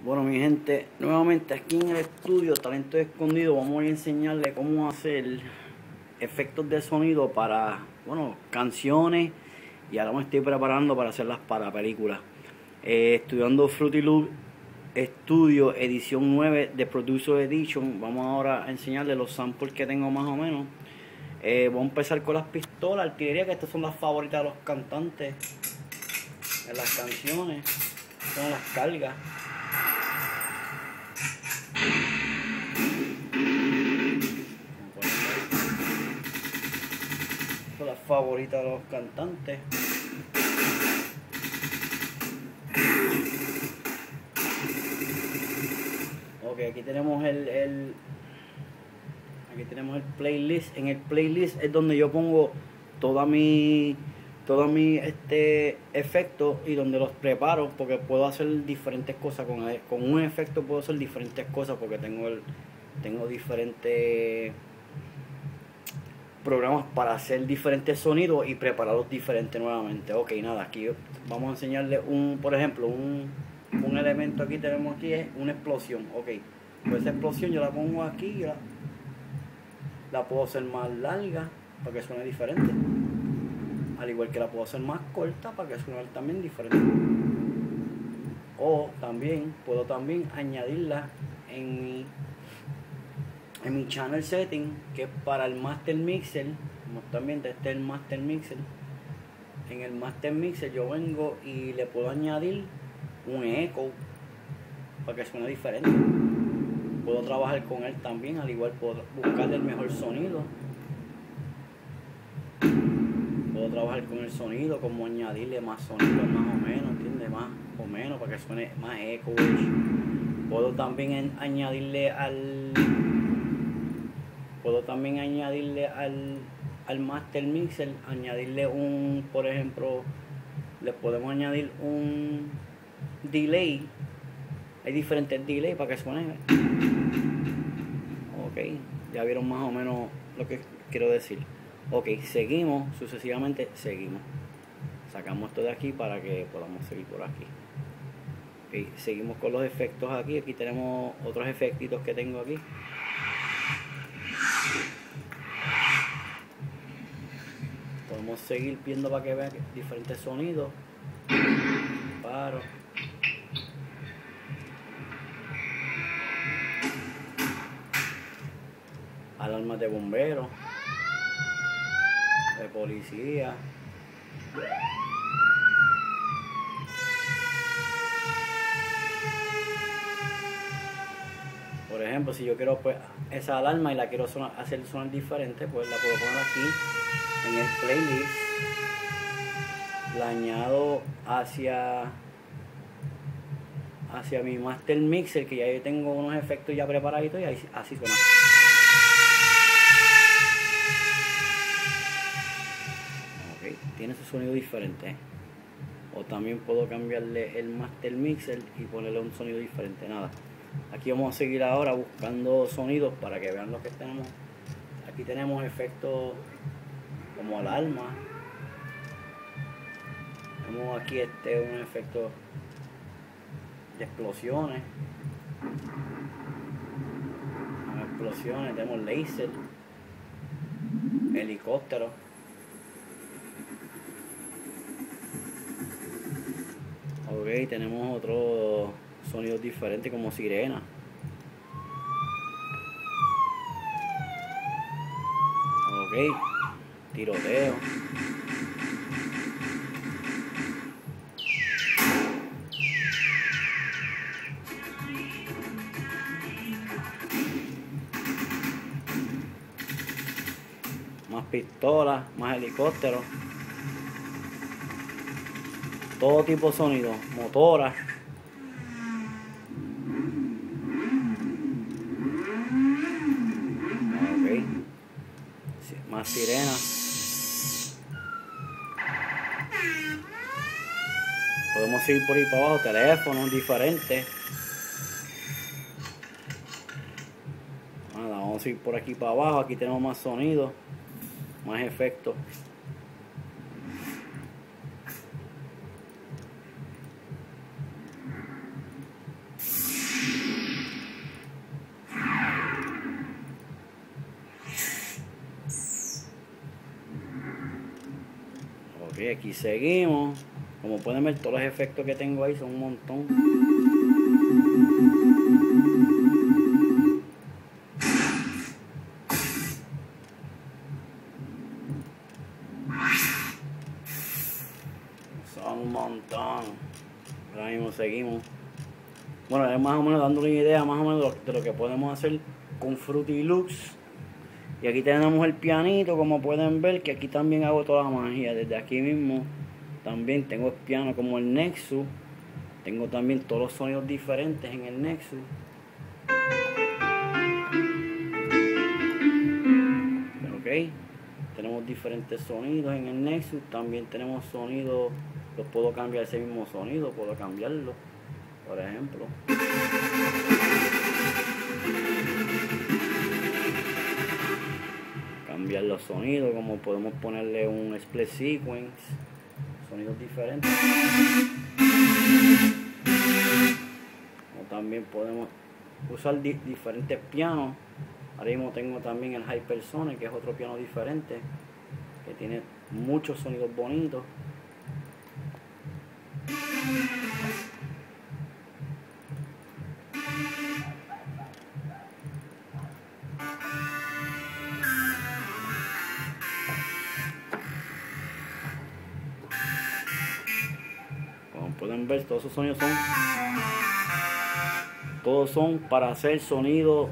Bueno, mi gente, nuevamente aquí en el estudio Talento Escondido vamos a enseñarle cómo hacer efectos de sonido para, bueno, canciones, y ahora me estoy preparando para hacerlas para películas. Estudiando Fruity Loop Studio edición 9 de Producer Edition. Vamos ahora a enseñarle los samples que tengo más o menos. Vamos a empezar con las pistolas, artillería, que estas son las favoritas de los cantantes en las canciones, son las cargas. Son las favoritas de los cantantes. Ok, aquí tenemos aquí tenemos el playlist. En el playlist es donde yo pongo toda mi efectos y donde los preparo, porque puedo hacer diferentes cosas con un efecto. Puedo hacer diferentes cosas porque tengo diferentes programas para hacer diferentes sonidos y prepararlos diferentes nuevamente. Ok, nada, aquí vamos a enseñarle por ejemplo, un elemento. Aquí tenemos es una explosión. Ok, pues esa explosión yo la pongo aquí, la puedo hacer más larga para que suene diferente, al igual que la puedo hacer más corta para que suene también diferente. O también puedo añadirla en mi channel setting, que es para el master mixer. Como también este es el master mixer. En el master mixer yo vengo y le puedo añadir un eco para que suene diferente. Puedo trabajar con él también, al igual puedo buscarle el mejor sonido. Puedo trabajar con el sonido, como añadirle más sonido, más o menos, ¿entiendes? Más o menos, para que suene más eco. Puedo también añadirle al master mixer, añadirle por ejemplo, le podemos añadir un delay. Hay diferentes delays para que suene. Ok, ya vieron más o menos lo que quiero decir. Ok, seguimos, sucesivamente seguimos. Sacamos esto de aquí para que podamos seguir por aquí. Ok, seguimos con los efectos aquí. Aquí tenemos otros efectitos que tengo aquí. Podemos seguir viendo para que vean diferentes sonidos. Paro. Alarmas de bomberos, de policía. Por ejemplo, si yo quiero pues esa alarma y la quiero hacer sonar diferente, pues la puedo poner aquí en el playlist. La añado hacia mi master mixer, que ya yo tengo unos efectos ya preparaditos, y así suena. Ok, tiene su sonido diferente. O también puedo cambiarle el master mixer y ponerle un sonido diferente. Nada, aquí vamos a seguir ahora buscando sonidos para que vean lo que tenemos. Aquí tenemos efectos como alarma. Tenemos aquí un efecto de explosiones. Tenemos laser, helicóptero. Ok, tenemos otros sonidos diferentes como sirena. Ok, tiroteo. Más pistolas, más helicópteros. Todo tipo de sonido, motoras. Ok, más sirenas. Podemos ir por ahí para abajo, teléfonos diferentes. Nada, vamos a ir por aquí para abajo. Aquí tenemos más sonido, más efectos. aquí seguimos. Como pueden ver, todos los efectos que tengo ahí son un montón. Son un montón. Ahora mismo seguimos. Bueno, es más o menos dándole una idea más o menos de lo que podemos hacer con Fruity Loops. Y aquí tenemos el pianito, como pueden ver, que aquí también hago toda la magia. Desde aquí mismo también tengo el piano como el Nexus. Tengo también todos los sonidos diferentes en el Nexus. Ok, tenemos diferentes sonidos en el Nexus. También tenemos sonidos, los puedo cambiar ese mismo sonido, puedo cambiarlo, por ejemplo. Cambiar los sonidos, como podemos ponerle un split sequence, sonidos diferentes. O también podemos usar diferentes pianos. Ahora mismo tengo también el Hypersonic, que es otro piano diferente, que tiene muchos sonidos bonitos. Como pueden ver, todos esos sonidos son para hacer sonidos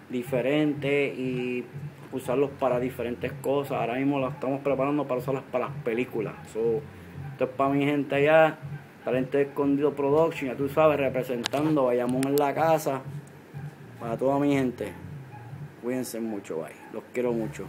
diferentes y usarlos para diferentes cosas. Ahora mismo las estamos preparando para usarlas para las películas. Esto es para mi gente allá, Talento Escondido Production, ya tú sabes, representando Bayamón en la casa. Para toda mi gente, cuídense mucho, bye. Los quiero mucho.